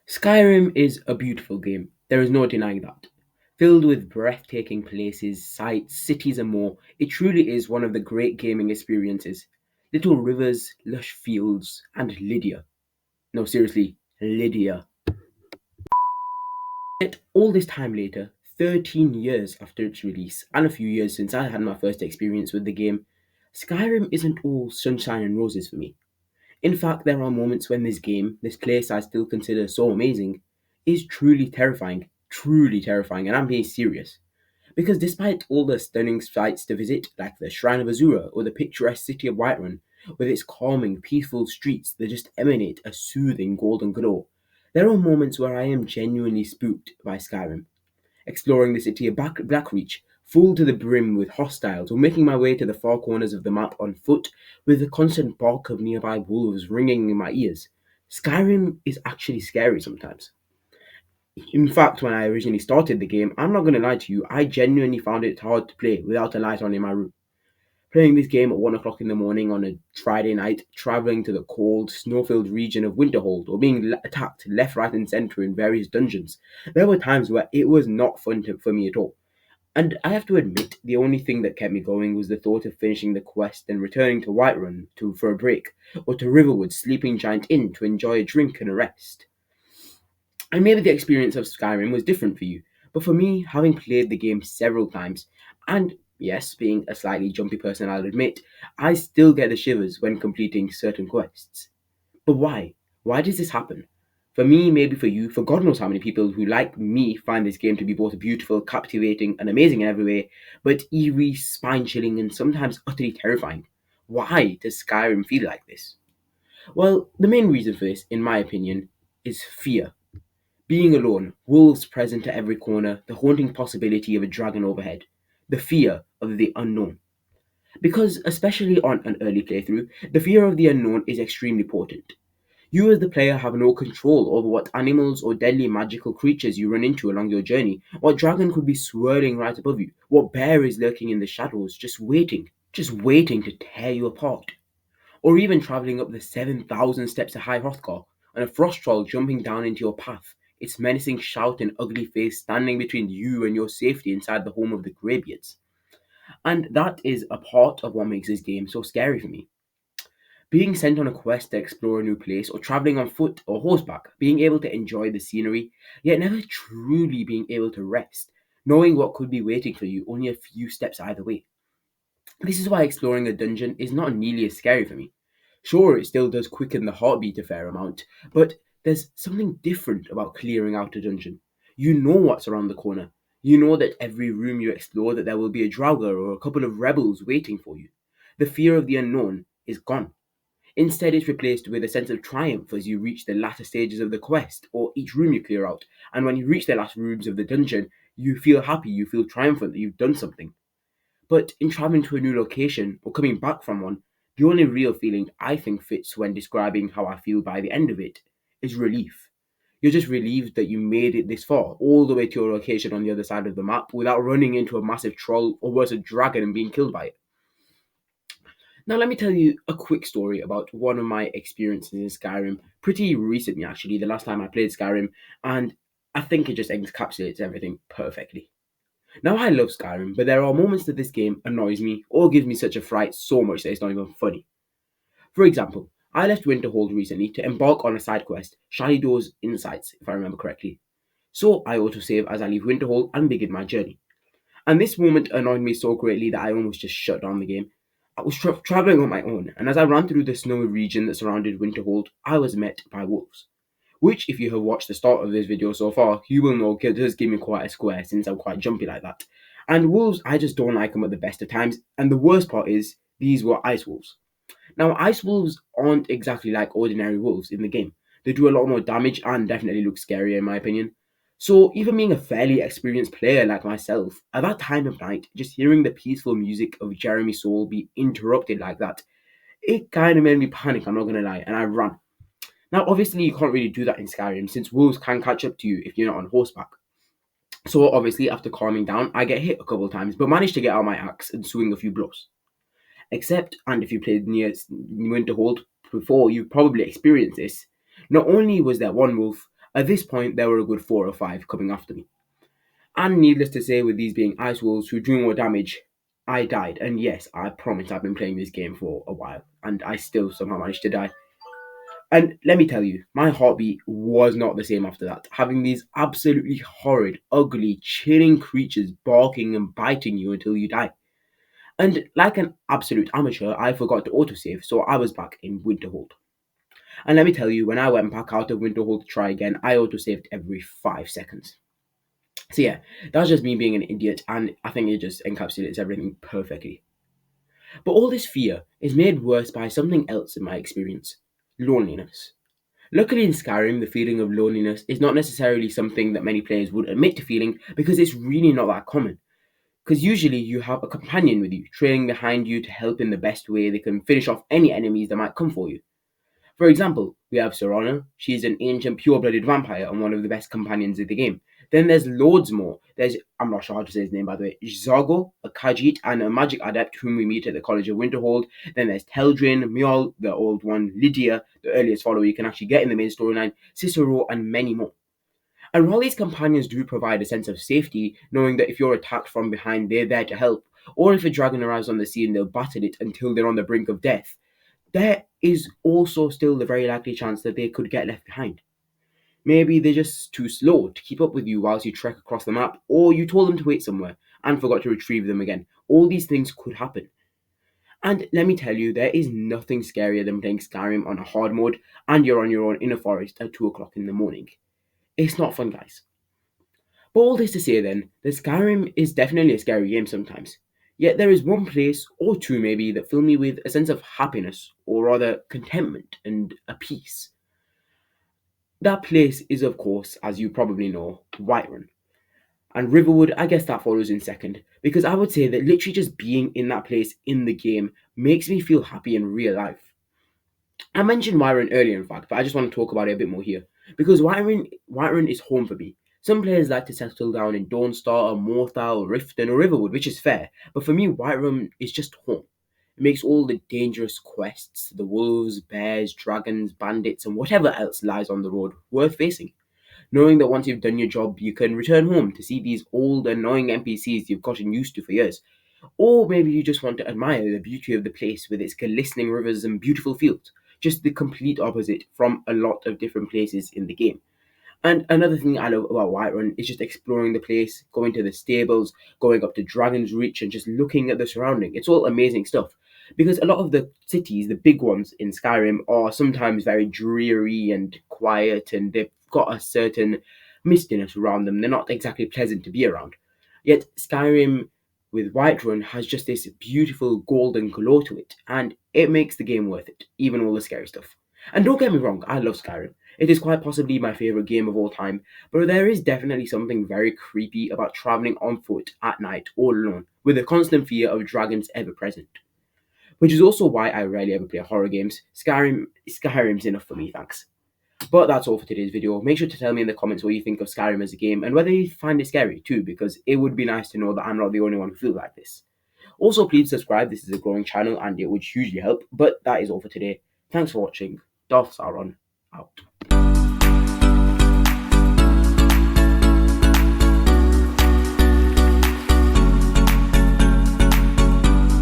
Skyrim is a beautiful game, there is no denying that. Filled with breathtaking places, sights, cities, and more, it truly is one of the great gaming experiences. Little rivers, lush fields, and Lydia. No, seriously, Lydia. Yet, all this time later, 13 years after its release, and a few years since I had my first experience with the game, Skyrim isn't all sunshine and roses for me. In fact, there are moments when this game, this place I still consider so amazing, is truly terrifying, and I'm being serious. Because despite all the stunning sights to visit, like the Shrine of Azura or the picturesque city of Whiterun, with its calming, peaceful streets that just emanate a soothing golden glow, there are moments where I am genuinely spooked by Skyrim exploring the city of Blackreach, full to the brim with hostiles, or making my way to the far corners of the map on foot with the constant bark of nearby wolves ringing in my ears. Skyrim is actually scary sometimes. In fact, when I originally started the game, I'm not going to lie to you, I genuinely found it hard to play without a light on in my room. Playing this game at 1 o'clock in the morning on a Friday night, travelling to the cold, snow-filled region of Winterhold, or being attacked left, right, and centre in various dungeons. There were times where it was not fun for me at all. And I have to admit, the only thing that kept me going was the thought of finishing the quest and returning to Whiterun for a break, or to Riverwood's Sleeping Giant Inn to enjoy a drink and a rest. And maybe the experience of Skyrim was different for you, but for me, having played the game several times, and yes, being a slightly jumpy person, I'll admit, I still get the shivers when completing certain quests. But why? Why does this happen? For me, maybe for you, for God knows how many people who, like me, find this game to be both beautiful, captivating, and amazing in every way, but eerie, spine chilling, and sometimes utterly terrifying. Why does Skyrim feel like this? Well, the main reason for this, in my opinion, is fear. Being alone, wolves present at every corner, the haunting possibility of a dragon overhead, the fear of the unknown. Because, especially on an early playthrough, the fear of the unknown is extremely potent. You, as the player, have no control over what animals or deadly magical creatures you run into along your journey, what dragon could be swirling right above you, what bear is lurking in the shadows, just waiting to tear you apart. Or even travelling up the 7,000 steps of High Hrothgar, and a frost troll jumping down into your path, its menacing shout and ugly face standing between you and your safety inside the home of the Greybeards. And that is a part of what makes this game so scary for me. Being sent on a quest to explore a new place, or traveling on foot or horseback, being able to enjoy the scenery, yet never truly being able to rest, knowing what could be waiting for you only a few steps either way. This is why exploring a dungeon is not nearly as scary for me. Sure, it still does quicken the heartbeat a fair amount, but there's something different about clearing out a dungeon. You know what's around the corner. You know that every room you explore that there will be a Draugr or a couple of rebels waiting for you. The fear of the unknown is gone. Instead, it's replaced with a sense of triumph as you reach the latter stages of the quest or each room you clear out. And when you reach the last rooms of the dungeon, you feel happy, you feel triumphant that you've done something. But in traveling to a new location or coming back from one, the only real feeling I think fits when describing how I feel by the end of it is relief. You're just relieved that you made it this far, all the way to your location on the other side of the map without running into a massive troll or worse, a dragon and being killed by it. Now, let me tell you a quick story about one of my experiences in Skyrim. Pretty recently, actually, the last time I played Skyrim, and I think it just encapsulates everything perfectly. Now, I love Skyrim, but there are moments that this game annoys me or gives me such a fright so much that it's not even funny. For example, I left Winterhold recently to embark on a side quest, Shadow's Insights, if I remember correctly. So I autosave as I leave Winterhold and begin my journey. And this moment annoyed me so greatly that I almost just shut down the game. I was traveling on my own, and as I ran through the snowy region that surrounded Winterhold, I was met by wolves. Which, if you have watched the start of this video so far, you will know does give me quite a square since I'm quite jumpy like that. And wolves, I just don't like them at the best of times, and the worst part is, these were ice wolves. Now, ice wolves aren't exactly like ordinary wolves in the game. They do a lot more damage and definitely look scarier in my opinion. So, even being a fairly experienced player like myself, at that time of night, just hearing the peaceful music of Jeremy Soule be interrupted like that, it kind of made me panic, I'm not gonna lie, and I ran. Now, obviously, you can't really do that in Skyrim since wolves can catch up to you if you're not on horseback. So, obviously, after calming down, I get hit a couple of times, but managed to get out my axe and swing a few blows. Except, and if you played near Winterhold before, you've probably experienced this. Not only was there one wolf, At this point, there were a good 4 or 5 coming after me. And needless to say, with these being ice wolves who do more damage, I died. And yes, I promise I've been playing this game for a while, and I still somehow managed to die. And let me tell you, my heartbeat was not the same after that. Having these absolutely horrid, ugly, chilling creatures barking and biting you until you die. And like an absolute amateur, I forgot to autosave, so I was back in Winterhold. And let me tell you, when I went back out of Winterhold to try again, I autosaved every 5 seconds. So yeah, that's just me being an idiot, and I think it just encapsulates everything perfectly. But all this fear is made worse by something else in my experience: loneliness. Luckily in Skyrim, the feeling of loneliness is not necessarily something that many players would admit to feeling because it's really not that common. Because usually you have a companion with you, trailing behind you to help in the best way they can finish off any enemies that might come for you. For example, we have Serana. She's an ancient pure-blooded vampire and one of the best companions of the game. Then there's loads more. I'm not sure how to say his name by the way, Zago, a Khajiit, and a magic adept whom we meet at the College of Winterhold. Then there's Teldrin, Mjol, the old one, Lydia, the earliest follower you can actually get in the main storyline, Cicero, and many more. And while these companions do provide a sense of safety, knowing that if you're attacked from behind, they're there to help, or if a dragon arrives on the scene, they'll battle it until they're on the brink of death, there is also still the very likely chance that they could get left behind. Maybe they're just too slow to keep up with you whilst you trek across the map, or you told them to wait somewhere and forgot to retrieve them again. All these things could happen. And let me tell you, there is nothing scarier than playing Skyrim on a hard mode and you're on your own in a forest at 2 o'clock in the morning. It's not fun, guys. But all this to say then, that Skyrim is definitely a scary game sometimes. Yet there is one place, or two maybe, that fill me with a sense of happiness, or rather contentment and a peace. That place is, of course, as you probably know, Whiterun. And Riverwood, I guess that follows in second, because I would say that literally just being in that place in the game makes me feel happy in real life. I mentioned Wyron earlier, in fact, but I just want to talk about it a bit more here. Because Wyron is home for me. Some players like to settle down in Dawnstar or Morthal or Riften or Riverwood, which is fair. But for me, Whiterun is just home. It makes all the dangerous quests, the wolves, bears, dragons, bandits, and whatever else lies on the road, worth facing. Knowing that once you've done your job, you can return home to see these old, annoying NPCs you've gotten used to for years. Or maybe you just want to admire the beauty of the place with its glistening rivers and beautiful fields. Just the complete opposite from a lot of different places in the game. And another thing I love about Whiterun is just exploring the place, going to the stables, going up to Dragon's Reach, and just looking at the surrounding. It's all amazing stuff. Because a lot of the cities, the big ones in Skyrim, are sometimes very dreary and quiet, and they've got a certain mistiness around them. They're not exactly pleasant to be around. Yet Skyrim with Whiterun has just this beautiful golden glow to it, and it makes the game worth it, even all the scary stuff. And don't get me wrong, I love Skyrim. It is quite possibly my favourite game of all time, but there is definitely something very creepy about travelling on foot at night all alone, with the constant fear of dragons ever present. Which is also why I rarely ever play horror games. Skyrim's enough for me, thanks. But that's all for today's video. Make sure to tell me in the comments what you think of Skyrim as a game and whether you find it scary too, because it would be nice to know that I'm not the only one who feels like this. Also, please subscribe. This is a growing channel and it would hugely help. But that is all for today. Thanks for watching. Darth Sauron out.